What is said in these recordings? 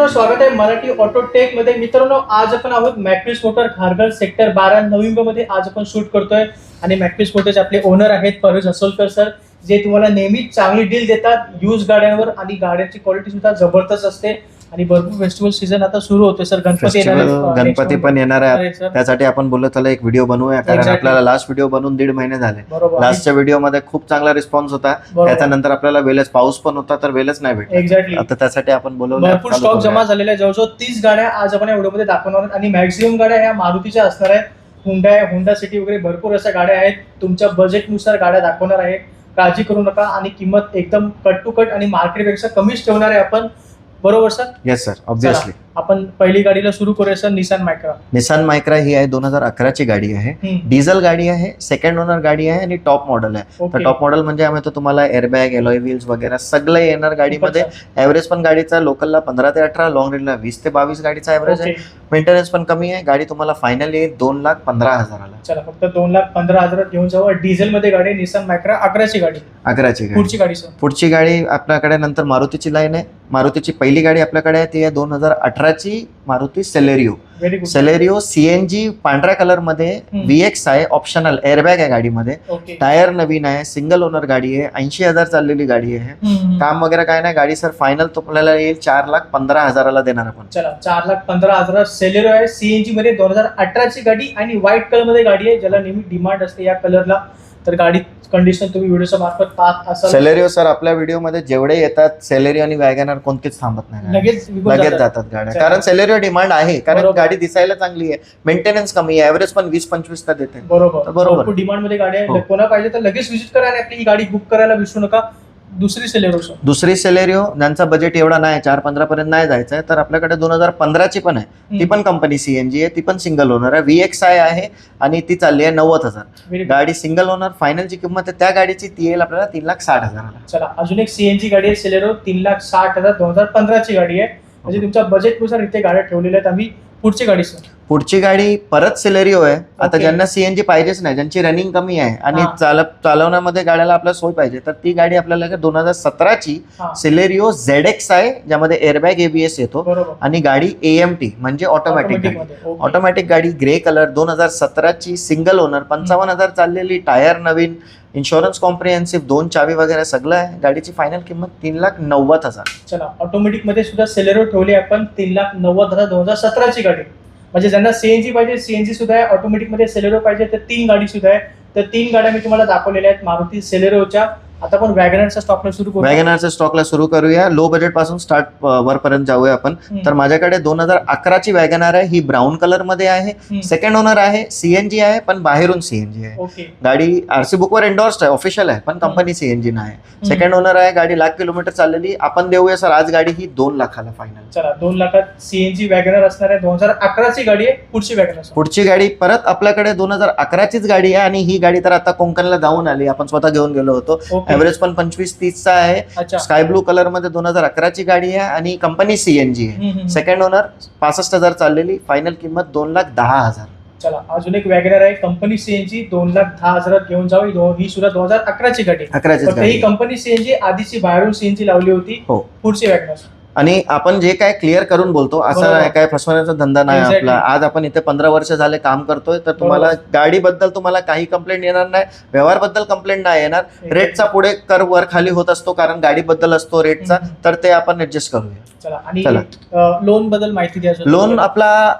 मित्रांनो, स्वागत आहे मराठी ऑटो टेक मध्ये. मित्रांनो, आज आपण आहोत मॅक्विस मोटर खारघर सेक्टर 12 नवी मुंबईमध्ये. आज आपण शूट करतोय आणि मॅक्विस मोटरचे आपले ओनर आहेत परवेज असोलकर सर, जे तुम्हाला नेहमी चांगली डील देतात यूज गाड्यांवर आणि गाड्यांची क्वालिटी सुद्धा जबरदस्त असते. आणि भरपूर फेस्टिवल सीझन आता सुरू होतोय सर. गणपती पण येणार आहे, त्यासाठी आपण बोललो चला एक व्हिडिओ बनवूया, कारण आपल्याला लास्ट व्हिडिओ बनवून 1.5 महिने झाले. लास्टच्या व्हिडिओ मध्ये खूप चांगला रिस्पॉन्स होता, त्याच्यानंतर आपल्याला वेळच पाऊस पण होता तर वेळच नाही भेटला. एक्झॅक्टली, आता त्यासाठी आपण बोलवलं. भरपूर स्टॉक जमा झालेला आहे. जवळजवळ 30 गाड्या आज आपण या व्हिडिओमध्ये दाखवणार आहोत आणि मॅक्झिमम गाड्या ह्या मारुतीच्या असणार आहेत. हुंडा सिटी वगैरे भरपूर अशा गाड्या आहेत. तुमच्या बजेटनुसार गाड्या दाखवणार आहे, काळजी करू नका. आणि किंमत एकदम कट टू कट आणि मार्केटपेक्षा कमीच ठेवणार आहे आपण, बरोबर सर? Yes sir, obviously. आपण पहिली गाडीला सुरू करूया सर. निसान मायक्रा ही आहे 2011 ची गाडी आहे. डिझेल गाडी आहे, सेकंड ओनर गाडी आहे आणि टॉप मॉडेल आहे. तर टॉप मॉडेल म्हणजे आम्ही तो तुम्हाला एअरबॅग, एलॉय व्हील्स वगैरे सगळं येणार गाडीमध्ये. ऍव्हरेज पण गाडीचा लोकलला 15 ते 18, लॉंग रेंजला 20 ते 22 गाडीचा ऍव्हरेज आहे. मेंटेनन्स पण कमी आहे. गाडी तुम्हाला फायनल येईल 2,15,000. चला, फक्त 2,15,000 घेऊन जाऊ. डिझेल मध्ये गाडी निसान मायक्रा 11ची गाडी. पुढची गाडी सर? पुढची गाडी आपल्याकडे नंतर मारुतीची लाईन आहे. मारुतीची पहिली गाडी आपल्याकडे आहे ती आहे 2018ची मारुती सेलेरिओ सीएनजी पांढऱ्या कलर मध्ये. VX आहे, ऑप्शनल एअरबॅग आहे गाडीमध्ये. टायर नवीन आहे, सिंगल ओनर गाडी आहे, 80,000 चाललेली गाडी आहे. काम वगैरे काय नाही. गाडी सर फायनल तुम्हाला येईल 4,15,000 देणार आपण. चला, 4,15,000 सेलेरिओ आहे, सीएनजी मध्ये 2018ची गाडी आणि व्हाईट कलर मध्ये गाडी आहे, ज्याला नेहमी डिमांड असते या कलरला. तर गाडी कंडिशन तुम्ही व्हिडिओच्या मार्फत पाहत असाल. सेलेरिओ सर आपल्या व्हिडिओ मध्ये जेवढे येतात सेलेरिओ आणि वॅगनर कोणतेच थांबत नाही, लगेच जातात गाड्या. कारण सेलेरिओ डिमांड आहे, कारण गाडी दिसायला चांगली आहे, मेंटेनन्स कमी आहे, ऍव्हरेज पण 20-25 देते. बरोबर, डिमांड मध्ये गाडी आहे. कोणा पाहिजे तर लगेच व्हिजिट करा आणि आपली ही गाडी बुक करायला विसरू नका. दुसरी सेलेरिओ ज्यांचा बजेट एवढा नाही, 4-15 पर्यंत नाही जायचं तर आपल्याकडे 2015ची पण आहे. ती पण कंपनी सीएनजी आहे, ती पण सिंगल ओनर आहे. VX आहे आणि ती चालली आहे 90,000. गाडी सिंगल ओनर. फायनलची किंमत आहे त्या गाडीची ती येईल आपल्याला 3,60,000. चला, अजून एक सीएनजी गाडी आहे सेलेरिओ, 3,60,000, 2015ची गाडी आहे. म्हणजे तुमच्या बजेटनुसार इथे गाड्या ठेवलेल्या आहेत आम्ही. पुढची गाडी परत सेलेरिओ आहे. आता ज्यांना सीएनजी पाहिजेच नाही, ज्यांची रनिंग कमी आहे आणि चालवण्यामध्ये गाड्याला आपल्याला सोय पाहिजे, तर ती गाडी आपल्याला 2017ची सेलेरिओ ZX आहे, ज्यामध्ये एअरबॅग ABS येतो आणि गाडी AMT म्हणजे ऑटोमॅटिक गाडी. ग्रे कलर, 2017ची, सिंगल ओनर, 55,000 चाललेली, टायर नवीन, इन्शुरन्स कॉम्प्रिहेन्सिव्ह, 2 चावी वगैरे सगळं आहे. गाडीची फायनल किंमत 3,90,000. चला, ऑटोमॅटिक मध्ये सुद्धा सेलेरिओ ठेवली आपण 3,90,000, 2017ची गाडी. म्हणजे ज्यांना सीएनजी पाहिजे, सीएनजी सुद्धा आहे. ऑटोमॅटिक मध्ये सेलेरिओ पाहिजे तर 3 गाडी सुद्धा आहे. तर 3 गाड्या मी तुम्हाला दाखवलेल्या आहेत मारुती सेलेरिओच्या. आता आपण वॅगनरच्या स्टॉकला सुरू करूया. लो बजेट पासून स्टार्ट वरपर्यंत जाऊया आपण. तर माझ्याकडे 2011ची वॅगनर आहे. ही ब्राऊन कलर मध्ये आहे, सेकंड ओनर आहे, सीएनजी आहे, पण बाहेरून सीएनजी आहे. गाडी आरसी बुक वर एंडोर्स्ड आहे, ऑफिशियल आहे, पण कंपनी सीएनजी नाही. सेकंड ओनर आहे. गाडी 1,00,000 किलोमीटर चाललेली. आपण देऊया सर आज गाडी ही 2,00,000 फायनल. चला, 2,00,000 सीएनजी वॅगनर असणार आहे. 2011ची गाडी आहे. पुढची गाडी परत आपल्याकडे 2011चीच गाडी आहे आणि ही गाडी तर आता कोकणला जाऊन आली, आपण स्वतः घेऊन गेलो होतो. ऍव्हरेज पण 25-30चा आहे. स्काय ब्लू कलर मध्ये 2011ची गाडी आहे आणि कंपनी सीएनजी आहे. सेकंड ओनर, 65,000 चाललेली. फायनल किंमत 2,10,000. चला, अजून एक वॅगनर आहे कंपनी सीएनजी, 2,10,000 घेऊन जाऊ. ही सुद्धा 2011ची गाडी. ही कंपनी सीएनजी, आधीची बाहेरून सीएनजी लावली होती. पुढची वॅगनर. आणि आपण जे काय क्लिअर करून बोलतो, असं काय फसवण्याचा धंदा नाही आपला. आज आपण इथे 15 वर्ष झाले काम करतोय, तर तुम्हाला गाडीबद्दल तुम्हाला काही कंप्लेंट येणार नाही, व्यवहारबद्दल कंप्लेंट नाही येणार. रेटचा पुढे कर वर खाली होत असतो, कारण गाडीबद्दल असतो रेटचा, तर ते आपण ऍडजस्ट करूया. आणि लोन बद्दल माहिती द्या.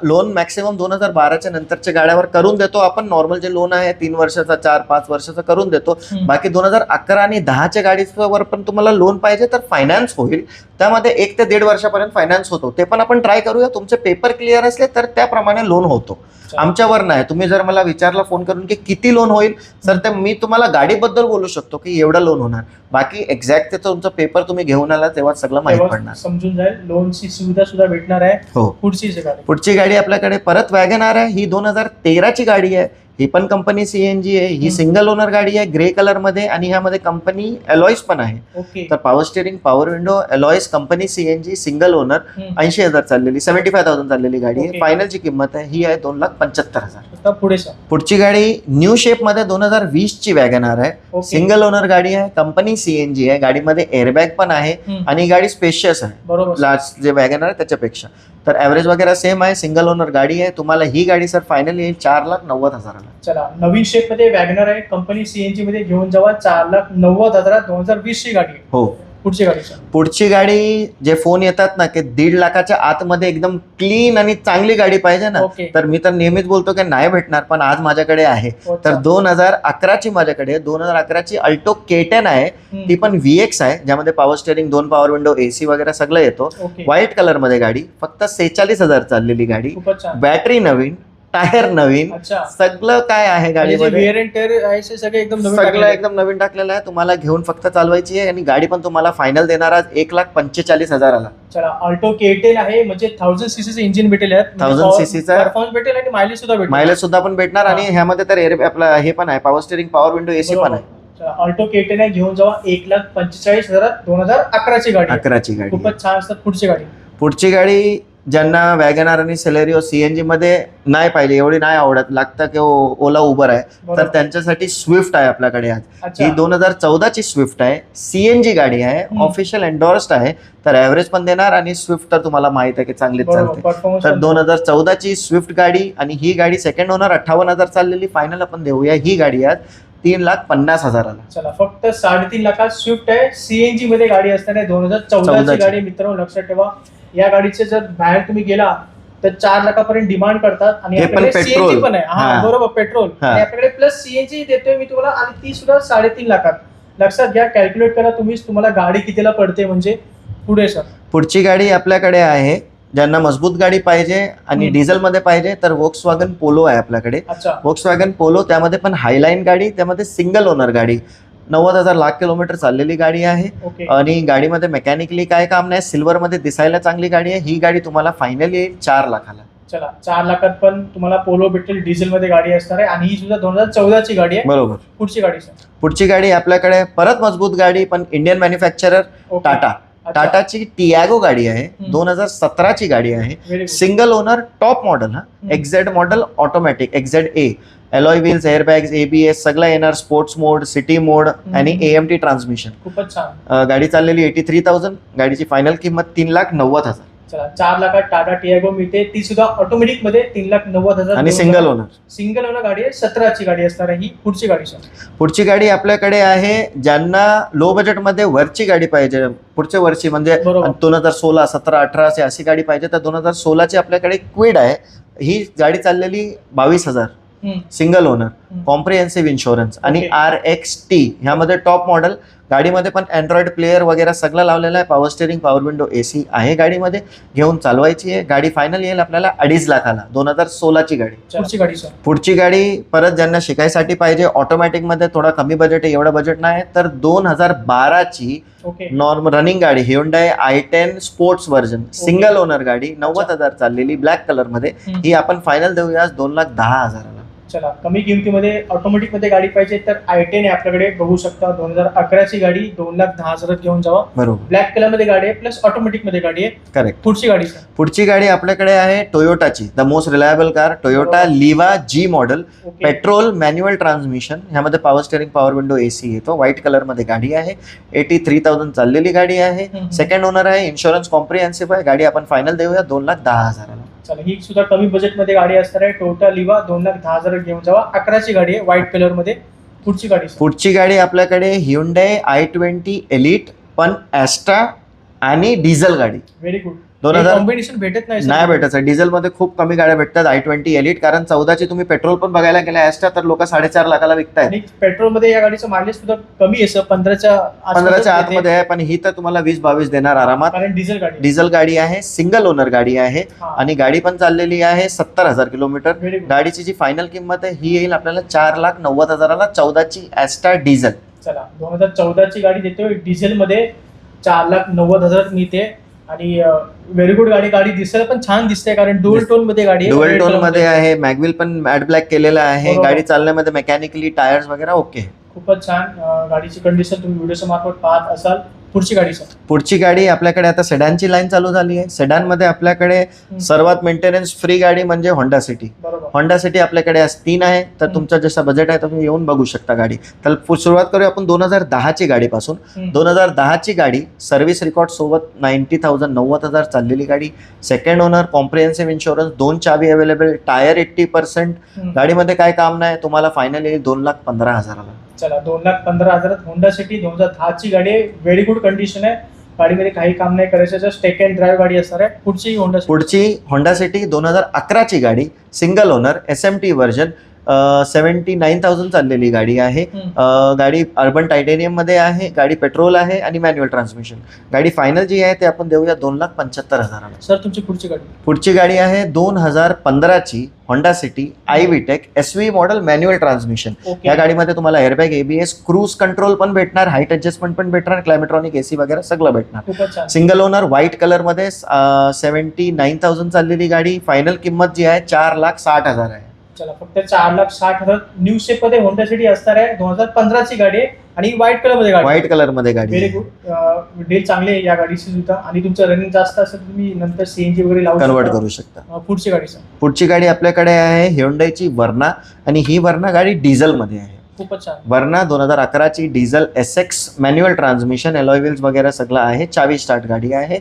लोन मॅक्सिमम 2012च्या नंतरच्या गाड्यावर करून देतो आपण. नॉर्मल जे लोन आहे 3 वर्षाचा, 4-5 वर्षाचा करून देतो. बाकी 2011 आणि 10च्या गाडीवर पण तुम्हाला लोन पाहिजे तर फायनान्स होईल. त्यामध्ये 1 ते 1.5 वर्षापर्यंत फायनान्स होतो. ते पण आपण ट्राय करूया. तुमचे पेपर क्लिअर असले तर त्याप्रमाणे लोन होतो. आमच्यावर नाही. तुम्ही जर मला विचारला फोन करून की किती लोन होईल, तर ते मी तुम्हाला गाडीबद्दल बोलू शकतो की एवढं लोन होणार. बाकी एक्झॅक्ट ते तुमचं पेपर तुम्ही घेऊन आला तेव्हा सगळं माहिती पडणार, समजून जाईल. लोनची सुविधा सुद्धा भेटणार आहे. हो. पुढची गाडी आपल्याकडे परत वॅगनर आहे. ही 2013ची गाडी आहे. ही पण कंपनी सीएनजी आहे. ही सिंगल ओनर गाडी आहे, ग्रे कलर मध्ये, आणि ह्यामध्ये कंपनी अलॉयज पण आहे. तर power steering, power window, alloys, company CNG, single owner, 80,000 चाललेली, 75,000 चाललेली गाडी आहे. फायनलची किंमत आहे ही आहे 2,75,000. शकता. पुढे सर पुढची गाडी न्यू शेप मध्ये 2020 ची वॅगनार आहे. ओके. सिंगल ओनर गाडी आहे, कंपनी सीएनजी आहे, गाडीमध्ये एअरबॅग पण आहे आणि गाडी स्पेशियस आहे बरोबर. लास्ट जे वॅगनार आहे त्याच्यापेक्षा. तर ॲव्हरेज वगैरे सेम आहे, सिंगल ओनर गाडी आहे. तुम्हाला ही गाडी सर फायनल येईल 4,90,000. चला, नवीन शेप मध्ये वॅगनर आहे, कंपनी सीएनजी मध्ये घेऊन जावा. 4,90,000 2020 ची गाडी आहे. हो. पुढची गाडी सर. पुढची गाडी जे फोन येतात ना की 1.5 लाखाच्या आतमध्ये एकदम क्लीन आणि चांगली गाडी पाहिजे ना, ओके. तर मी तर नेहमीच बोलतो की नाही भेटणार, पण आज माझ्याकडे आहे. तर 2011ची माझ्याकडे 2011ची अल्टो K10 आहे. ती पण VX आहे, ज्यामध्ये power steering, 2 power window, AC वगैरे सगळं येतो. ओके. व्हाईट कलर मध्ये गाडी, फक्त 46,000 चाललेली गाडी. खूपच छान. बॅटरी नवीन, टायर नवीन, अच्छा. सगळं काय आहे गाडीमध्ये, वेअर अँड टेअर आहे ते सगळे एकदम नवीन सगळं टाकलेलं आहे. एकदम नवीन टाकलेलं आहे. तुम्हाला घेऊन फक्त चालवायची आहे आणि गाडी पण तुम्हाला फायनल देणार आज 1,45,000. चला, अल्टो K10 आहे, म्हणजे 1000 सीसीचं इंजिन भेटेल यात. 1000 cc चा परफॉर्मन्स भेटेल आणि मायलेज सुद्धा भेटेल. मायलेज सुद्धा पण भेटणार आणि ह्यामध्ये तर आपला हे पण आहे, power steering, power window, AC पण आहे. चला, अल्टो K10 आहे, घेऊन जावा. 1,45,000 2011ची गाडी आहे. 11ची गाडी. खूपच छान असतात. पुढची गाडी. पुढची गाडी ज्यांना वॅगनार आणि सेलेरिओ सीएनजी मध्ये नाही पाहिजे, एवढी नाही आवडत, लागतं की ओला उबर आहे, तर बरोबर. त्यांच्यासाठी स्विफ्ट आहे आपल्याकडे आज. अच्छा. ही 2014ची स्विफ्ट आहे, सीएनजी गाडी आहे, ऑफिशियल एन्डोर्स्ड आहे. तर ॲव्हरेज पण देणार आणि स्विफ्ट तर तुम्हाला माहित आहे की चांगलीच बरोबर. चालते. परफॉर्मन्स तर पण- 2014ची स्विफ्ट गाडी आणि ही गाडी सेकंड ओनर 58,000 चाललेली, फायनल आपण देऊया. ही गाडी आज 3,50,000. चला, फक्त 3.5 लाखात स्विफ्ट आहे, सीएनजी मध्ये गाडी असणार आहे. 2014ची 14ची. गाडी. मित्रांनो लक्षात ठेवा, या गाडीचे जर बाहेर तुम्ही गेला तर 4 लाखापर्यंत डिमांड करतात आणि हे पण आपल्याकडे पेट्रोल. सीएनजी पण आहे. हा, हा. बरोबर, पेट्रोल. हा. आणि आपल्याकडे प्लस सीएनजी देतोय मी तुम्हाला, आणि ती सुद्धा 3.5 लाखात. लक्षात घ्या, कॅल्क्युलेट करा तुम्हीच, तुम्हाला गाडी कितीला पडते. म्हणजे पुढे सर. पुढची गाडी आपल्याकडे आहे, ज्यांना मजबूत गाडी पाहिजे आणि डिझेल मध्ये पाहिजे तर Volkswagen पोलो आहे आपल्याकडे. अच्छा. Volkswagen पोलो, त्यामध्ये पण हायलाईन गाडी, त्यामध्ये सिंगल ओनर गाडी, 90,000 लाख किलोमीटर चाललेली गाडी आहे. ओके. आणि गाडीमध्ये मेकॅनिकली काय काम नाही, सिल्वर मध्ये दिसायला चांगली गाडी आहे. ही गाडी तुम्हाला फायनल येईल 4 लाखाला. चला, 4 लाखात पण तुम्हाला पोलो भेटेल, डिझेल मध्ये गाडी असणार आहे, आणि ही सुद्धा 2014ची गाडी आहे. बरोबर. पुढची गाडी सर. पुढची गाडी आपल्याकडे परत मजबूत गाडी, पण इंडियन मॅन्युफॅक्चरर, ओके. टाटा. अच्छा. टाटाची टियागो गाडी आहे, 2017ची गाडी आहे. Very good. Single owner, top model, हा XZ model, automatic XZA, alloy wheels, airbags, ABS सगळं येणार, स्पोर्ट्स मोड, सिटी मोड आणि AMT ट्रान्समिशन. खूपच छान. गाडी चाललेली 83,000. गाडीची फायनल किंमत 3,90,000 चला, 4 लाखात टाटा टियागो मिळते, ती सुद्धा ऑटोमॅटिक मध्ये 3,90,000 आणि सिंगल ओनर. सिंगल ओनर गाडी आहे. 17ची गाडी असणार आहे ही. पुढची गाडी सर. पुढची गाडी आपल्याकडे आहे, ज्यांना लो बजेट मध्ये वरची गाडी पाहिजे, पुढच्या वर्षी म्हणजे बरोबर. 2016, 17, 18 अशी गाडी पाहिजे, तर 2016ची आपल्याकडे क्विड आहे. ही गाडी चाललेली 22,000. सिंगल ओनर, कॉम्प्रिहेन्सिव्ह इन्शुरन्स आणि Okay. RXT ह्यामध्ये टॉप मॉडेल. गाडीमध्ये पण अँड्रॉइड प्लेअर वगैरे सगळं लावलेलं आहे. Power steering, power window, AC आहे गाडीमध्ये. घेऊन चालवायची आहे. गाडी फायनल येईल आपल्याला 2.5 लाखाला. 2016ची गाडी. पुढची गाडी सर. पुढची गाडी परत ज्यांना शिकायसाठी पाहिजे, ऑटोमॅटिक मध्ये थोडा कमी बजेट आहे, एवढं बजेट नाही, तर 2012ची ओके. नॉर्मल रनिंग गाडी, Hyundai i10 sports version, single owner गाडी, 90,000 चाललेली, ब्लॅक कलर मध्ये. ही आपण फायनल देऊया 2,10,000. चला, कमी किमतीमध्ये ऑटोमॅटिक मध्ये गाडी पाहिजे तर i10 आहे आपल्याकडे, बघू शकता. 2011ची गाडी, 2,10,000 घेऊन जावा. बरोबर. ब्लॅक कलर मध्ये गाडी आहे, प्लस ऑटोमॅटिक मध्ये गाडी आहे. करेक्ट. पुढची गाडी सर. पुढची गाडी आपल्याकडे आहे टोयोटाची, the most reliable car, Toyota Liva G model, okay. Petrol, manual transmission. ह्यामध्ये power steering, power window, AC येतो. व्हाईट कलर मध्ये गाडी आहे. 83,000 चाललेली गाडी आहे. सेकंड ओनर आहे. इन्शुरन्स कॉम्प्रिहेन्सिव्ह आहे. गाडी आपण फायनल देऊया 2,10,000. चला, ही सुद्धा कमी बजेट मध्ये गाडी असणार आहे. टोयोटा लिवा 2,10,000 घेऊन जावा. 11ची गाडी आहे, व्हाईट कलर मध्ये. पुढची गाडी सर. पुढची गाडी आपल्याकडे Hyundai i20 एलिट, पण ॲस्ट्रा आणि डिझेल गाडी. Very good. 2000 कॉम्बिनेशन भेटत नाही sir. नाही भेटत. डिझेल मध्ये खूप कमी गाड्या भेटतात i20 एलिट, कारण 14ची तुम्ही पेट्रोल पण बघायला गेला ॲस्ट्रा तर लोक 4.5 लाखाला विकतायत. आणि पेट्रोल मध्ये या गाडीचं मायलेज सुद्धा कमी आहे सर, 15च्या आतमध्ये आहे, पण ही तर तुम्हाला 20-22 देणार आरामात. कारण डिझेल गाडी. डिझेल गाडी आहे, सिंगल ओनर गाडी आहे हा. आणि गाडी पण चाललेली आहे 70,000 किलोमीटर. Very good. गाडीची जी फायनल किंमत आहे ही येईल आपल्याला 4,90,000. 14ची ॲस्ट्रा डिझेल. चला, 2014ची गाडी देतोय डिझेल मध्ये, 4,90,000 मिळते. आणि व्हेरी गुड गाडी. गाडी दिसायला पण छान दिसते, कारण डुअल टोन मध्ये गाडी आहे. डुअल टोन मध्ये आहे. मॅगविल पण मॅट ब्लॅक केलेला आहे. बरोबर. गाडी चालण्यामध्ये मेकॅनिकली टायर्स वगैरे ओके. खूपच छान. गाडीची कंडिशन तुम्ही व्हिडिओच्या मार्फत पाहत असाल. पुढची गाडी सर. पुढची गाडी आपल्याकडे आता सेडानची लाईन चालू झाली आहे. सेडान मध्ये आपल्याकडे सर्वात मेंटेनन्स फ्री गाडी म्हणजे होंडा सिटी. बरोबर. होंडा सिटी आपल्याकडे आज 3 आहे. तर तुमचं जसं बजेट आहे तुम्ही येऊन बघू शकता गाडी. तर सुरुवात करूया आपण 2010 ची गाडीपासून. 2010 ची गाडी सर्व्हिस रेकॉर्ड सोबत 90,000 90,000 चाललेली गाडी. सेकंड ओनर, कॉम्प्रिहेन्सिव्ह इन्शुरन्स, 2 चावी अवेलेबल, टायर 80%. गाडीमध्ये काय काम नाही, तुम्हाला फायनल येईल 2,15,000ला. चला 2,15,000 होंडा सिटी 2010 ची गाडी आहे. व्हेरी गुड कंडिशन आहे. गाडीमध्ये काही काम नाही करायचं, जस्ट टेक अँड ड्राईव्ह गाडी असणार आहे. पुढची होंडा सिटी 2011 ची गाडी, सिंगल ओनर, SMT व्हर्जन, 79,000 चाललेली गाडी आहे. गाडी अर्बन टायटेनियम मध्ये आहे. गाडी पेट्रोल आहे आणि मॅन्युअल ट्रान्समिशन. गाडी फायनल जी आहे ते आपण देऊया 2,75,000ला. सर तुमची पुढची गाडी आहे 2015 ची Honda city iVTEC SV model, manual transmission. या गाडीमध्ये तुम्हाला एअरबॅग, ABS, क्रूज कंट्रोल पण भेटणार, हाईट ऍडजस्टमेंट पण भेटणार, क्लायमेट्रॉनिक AC वगैरे सगळं भेटणार. सिंगल ओनर, व्हाईट कलर मध्ये, 79,000 चाललेली गाडी. फायनल किंमत जी आहे 4,60,000 आहे. चला फक्त 4,60,000 न्यू शेप मध्ये होंडा सिटी असणार आहे. 2015 ची गाडी आहे आणि व्हाईट कलर मध्ये गाडी. व्हेरी गुड डील चांगली आहे या गाडीची सुद्धा. आणि तुमचं रनिंग जास्त असेल तुम्ही नंतर CNG वगैरे लावून कन्वर्ट करू शकता. पुढची गाडी सर. पुढची गाडी आपल्याकडे आहे Hyundaiची वर्ना. आणि ही वर्ना गाडी डिझेल मध्ये आहे. खूपच छान. वर्ना 2011 ची diesel SX, manual transmission, alloy wheels वगैरे सगळं आहे. चावी स्टार्ट गाडी आहे.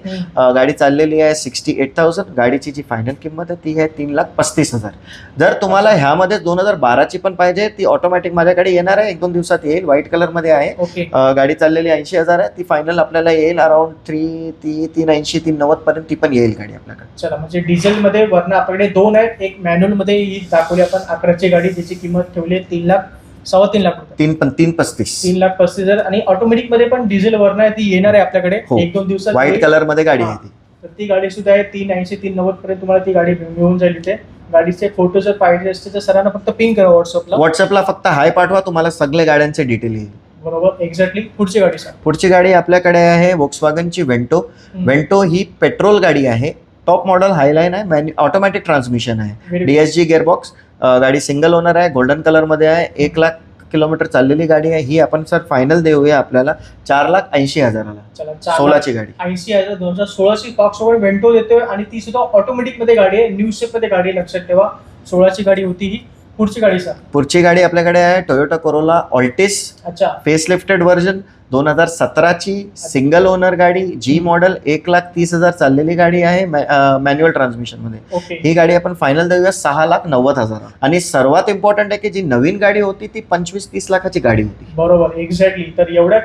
गाडी चाललेली आहे 68,000. गाडीची जी फायनल किंमत आहे ती आहे 3,35,000. जर तुम्हाला ह्यामध्ये 2012 ची पण पाहिजे, ती ऑटोमॅटिक माझ्याकडे येणार आहे, 1-2 दिवसात येईल. व्हाईट कलर मध्ये आहे. गाडी चाललेली 80,000 आहे. ती फायनल आपल्याला येईल अराउंड 380-390 पर्यंत ती पण येईल गाडी आपल्याकडे. चला म्हणजे डिझेल मध्ये वर्ना आपल्याकडे 2 आहेत. एक मॅन्युअल मध्ये ही दाखवली आपण 11 ची गाडी, ज्याची किंमत ठेवली 3,35,000 रुपये. 3,35,000. आणि ऑटोमॅटिक मध्ये पण डिझेल वर्ना आहे, ती येणार आहे आपल्याकडे 1-2 दिवसात. व्हाईट कलर मध्ये गाडी आहे ती. तर ती गाडी सुद्धा आहे 380-390 पर्यंत तुम्हाला ती गाडी मिळून जाईल. इथे गाडीचे फोटो जर पाहिजे असते तर सरांना फक्त पिंग करा व्हॉट्सअपला फक्त हाय पाठवा, तुम्हाला सगळे गाड्यांचे डिटेल येईल. बरोबर, एक्झॅक्टली. पुढची गाडी आपल्याकडे आहे Volkswagenची वेंटो. वेंटो ही पेट्रोल गाडी आहे. टॉप मॉडेल, हायलाईन आहे, ऑटोमॅटिक ट्रान्समिशन आहे, DSG गिअरबॉक्स. गाडी सिंगल ओनर आहे, गोल्डन कलर मध्ये आहे. 1,00,000 किलोमीटर चाललेली गाडी आहे. ही आपण सर फायनल देऊया आपल्याला 4,80,000ला. 16 ची गाडी. 80,000 2016 ची टॉप सोबत वेंटो देतोय आणि ती सुद्धा ऑटोमॅटिक मध्ये गाडी आहे. न्यू शेप मध्ये गाडी, लक्षात ठेवा. 16 ची गाडी होती ही. पुढची गाडी सर. पुढची गाडी आपल्याकडे आहे टोयोटा कोरोला ऑल्टिस. अच्छा. फेसलिफ्टेड व्हर्जन, 2017 ची सिंगल ओनर गाडी, G मॉडेल, 1,30,000 चाललेली गाडी आहे, मॅन्युअल ट्रान्समिशन मध्ये. ही गाडी आपण फायनल देऊया 6,90,000. आणि सर्वात इम्पॉर्टंट आहे की जी नवीन गाडी होती ती 25-30 लाखाची गाडी होती. बरोबर, एक्झॅक्टली. तर एवढ्या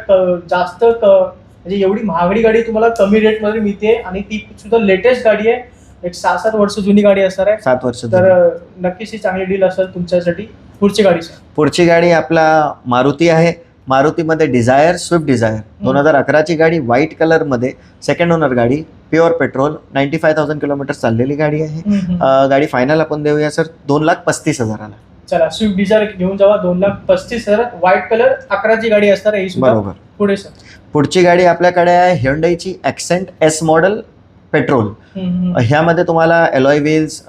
जास्त म्हणजे एवढी महागडी गाडी तुम्हाला कमी रेट मध्ये मिळते आणि ती सुद्धा लेटेस्ट गाडी आहे. एक 6-7 वर्ष जुनी गाडी असणार आहे. 7 वर्ष. तर नक्कीच ही चांगली डील असेल तुमच्यासाठी. पुढची गाडी सर. पुढची गाडी आपला मारुती आहे. मारुतीमध्ये डिझायर, स्विफ्ट डिझायर, 2011 ची गाडी, व्हाईट कलर मध्ये, सेकंड ओनर गाडी, प्युअर पेट्रोल, 95,000 किलोमीटर चाललेली गाडी आहे. गाडी फायनल आपण देऊया सर 2,35,000ला. चला स्विफ्ट डिझायर घेऊन जावा 2,35,000. व्हाईट कलर 11 ची गाडी असणार आहे. बरोबर. पुढे सर. पुढची गाडी आपल्याकडे आहे Hyundaiची ॲक्सेंट S मॉडेल पेट्रोल. ह्यामध्ये तुम्हाला alloy wheels,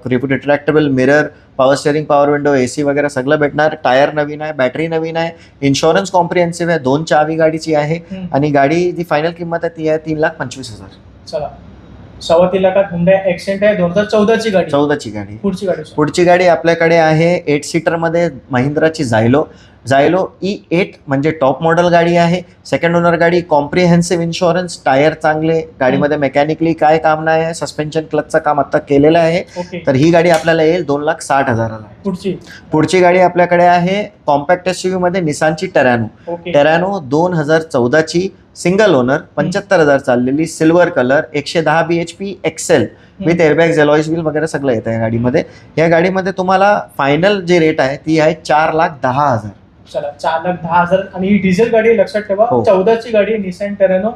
retractable mirror, power steering, power window, AC वगैरे सगळं भेटणार. टायर नवीन आहे, बॅटरी नवीन आहे, इन्शुरन्स कॉम्प्रिहेन्सिव्ह आहे, 2 चावी गाडीची आहे. आणि गाडी जी फायनल किंमत आहे ती आहे 3,25,000. चला 3.25 लाखात हुंडा ॲक्सेंट आहे, 2014 ची गाडी. 14 ची गाडी. पुढची गाडी आपल्याकडे आहे 8 सीटर मध्ये महिंद्राची झायलो E8 म्हणजे टॉप मॉडेल गाडी आहे. सेकंड ओनर गाडी, कॉम्प्रिहेन्सिव्ह इन्शुरन्स, टायर चांगले, गाडीमध्ये मेकॅनिकली काय काम नाही आहे, सस्पेन्शन क्लचचं काम आता केलेलं आहे. तर ही गाडी आपल्याला येईल 2,60,000ला. पुढची गाडी आपल्याकडे आहे कॉम्पॅक्ट SUV मध्ये निसानची टेरॅनो 2014 ची सिंगल ओनर, 75,000 चाललेली, silver colour, 110 bhp excel with airbags, alloy wheel वगैरे सगळं येतं या गाडीमध्ये. या गाडीमध्ये तुम्हाला फायनल जे रेट आहे ती आहे 4,10,000. चला 4,10,000. आणि ही डिझेल गाडी, लक्षात ठेवा. 14 ची गाडी, निसान टेरॅनो.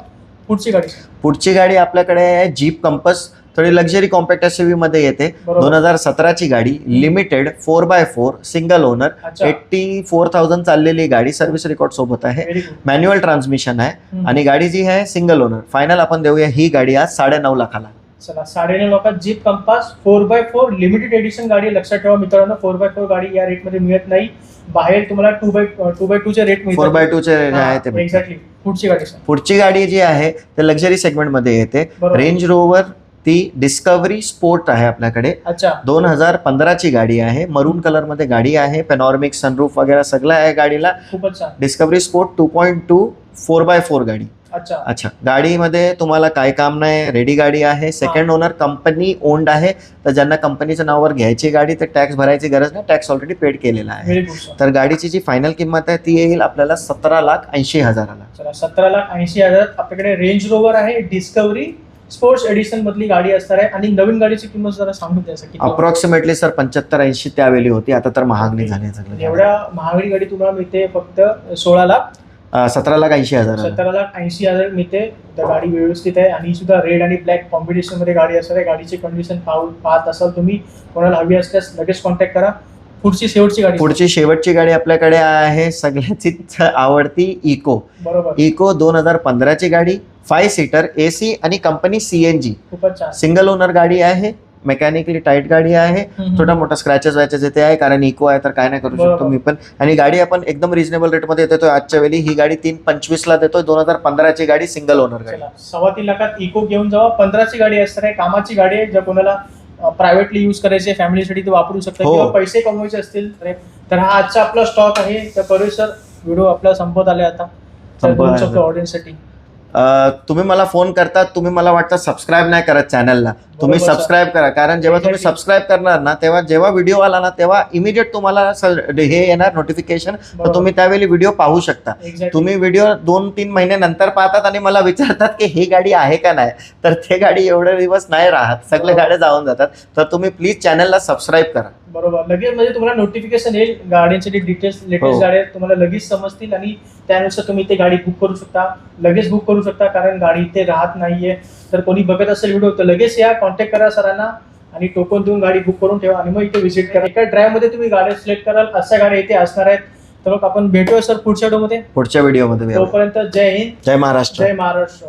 पुढची गाडी आपल्याकडे आहे जीप कंपस, थोडी लक्झरी कॉम्पॅक्ट SUV मध्ये येते. 2017 ची गाडी, लिमिटेड, 4x4, सिंगल ओनर, 84,000 चाललेली गाडी, सर्व्हिस रेकॉर्ड सोबत आहे, मॅन्युअल ट्रान्समिशन आहे. आणि गाडी जी आहे सिंगल ओनर. फायनल आपण देऊया ही गाडी आज 9.5 लाखाला. चला 9.5 लाखात jeep compass 4x4 limited edition गाडी. लक्षात ठेवा मित्रांनो, 4x4 गाडी या रेट मध्ये मिळत नाही. बाहेर तुम्हाला 2x2 चे रेट मिळतात. 4x2 चे आहे ते. एक्झॅक्टली. पुढची गाडी सर. पुढची गाडी जी आहे ते लक्झरी सेगमेंटमध्ये येते. बरोबर. रेंज रोवर ती डिस्कवरी स्पोर्ट आहे आपल्याकडे. अच्छा. 2015ची गाडी आहे. मरून कलर मध्ये गाडी आहे. पेनॉर्मिक सनरूफ वगैरे सगळं आहे गाडीला. खूपच छान. डिस्कवरी स्पोर्ट 2.2 4x4 गाडी. अच्छा. अच्छा, गाडीमध्ये तुम्हाला काय काम नाही, रेडी गाडी आहे. सेकंड ओनर कंपनी ओन्ड आहे. तर ज्यांना कंपनीच्या नावावर घ्यायची गाडी तर टॅक्स भरायची गरज नाही, टॅक्स ऑलरेडी पेड केलेला आहे. Very good sir. तर गाडीची जी फायनल किंमत आहे ती येईल आपल्याला 17,80,000ला. चला 17,80,000 आपल्याकडे रेंज रोवर आहे. डिस्कवरी स्पोर्ट्स एडिशन मधली गाडी असणार आहे. आणि नवीन गाडीची किंमत जरा सांगून द्या सर. अप्रॉक्सिमेटली सर 75-80 त्यावेळी होती. आता तर महागणी झाली सगळं. एवढ्या महागडी गाडी तुम्हाला मिळते फक्त 17,80,000. 17,80,000 मिळते. तर गाडी व्यवस्थित आहे आणि सुद्धा रेड आणि ब्लॅक कॉम्बिनेशन मध्ये गाडी असणार आहे. गाडीची कंडिशन पाहत असाल तुम्ही, कोणाला हवी असल्यास लगेच कॉन्टॅक्ट करा. पुढची शेवटची गाडी आपल्याकडे आहे सगळ्याचीच आवडती इको. बरोबर. इको 2015ची गाडी, 5 सीटर, AC आणि कंपनी CNG. खूपच छान. सिंगल ओनर गाडी आहे. मेकॅनिकली टाईट गाडी आहे. छोटा मोठा स्क्रॅचेस वॅचेस येते आहे कारण इको आहे तर काय नाही करू शकतो मी पण. आणि गाडी आपण एकदम रिजनेबल रेटमध्ये देतोय आजच्या वेळी. ही गाडी 3,25,000 देतोय. 2015ची गाडी, सिंगल ओनर गाडी. 3.25 लाखात इको घेऊन जावा. 15ची गाडी असणार आहे. कामाची गाडी आहे. जर कोणाला प्रायव्हेटली युज करायचे, फॅमिलीसाठी ते वापरू शकता किंवा पैसे कमवायचे असतील तर हा आजचा आपला स्टॉक आहे. तर करू सर, व्हिडिओ आपला संपत आले आता. तर ऑडियन्ससाठी तुम्ही मला फोन करतात, तुम्ही मला वाटतं सबस्क्राईब नाही करत चॅनलला, तुम्ही सबस्क्राईब करा. कारण जेव्हा तुम्ही सबस्क्राईब करणार ना तेव्हा जेव्हा व्हिडिओ आला ना तेव्हा इमिडिएट तुम्हाला हे येणार नोटिफिकेशन. तर तुम्ही त्यावेळी व्हिडिओ पाहू शकता. तुम्ही व्हिडिओ 2-3 महिन्यानंतर पाहतात आणि मला विचारतात की ही गाडी आहे का नाही. तर ते गाडी एवढे दिवस नाही राहत, सगळे गाड्या जाऊन जातात. तर तुम्ही प्लीज चॅनलला सबस्क्राईब करा. बरोबर. लगेच म्हणजे तुम्हाला नोटिफिकेशन येईल. गाड्यांचे डिटेल्स लेटेस्ट गाड्या तुम्हाला लगेच समजतील आणि त्यानुसार तुम्ही ते गाडी बुक करू शकता. लगेच बुक करू शकता कारण गाडी इथे राहत नाहीये. तर कोणी बघत असेल व्हिडिओ तर लगेच या, कॉन्टॅक्ट करा सरांना आणि टोकन देऊन गाडी बुक करून ठेवा आणि मग इथे व्हिजिट करा. एका ड्राईव्ह मध्ये तुम्ही गाड्या सिलेक्ट कराल अशा गाड्या इथे असणार आहेत. तर मग आपण भेटूया सर पुढच्या व्हिडिओमध्ये. तोपर्यंत जय हिंद, जय महाराष्ट्र. जय महाराष्ट्र.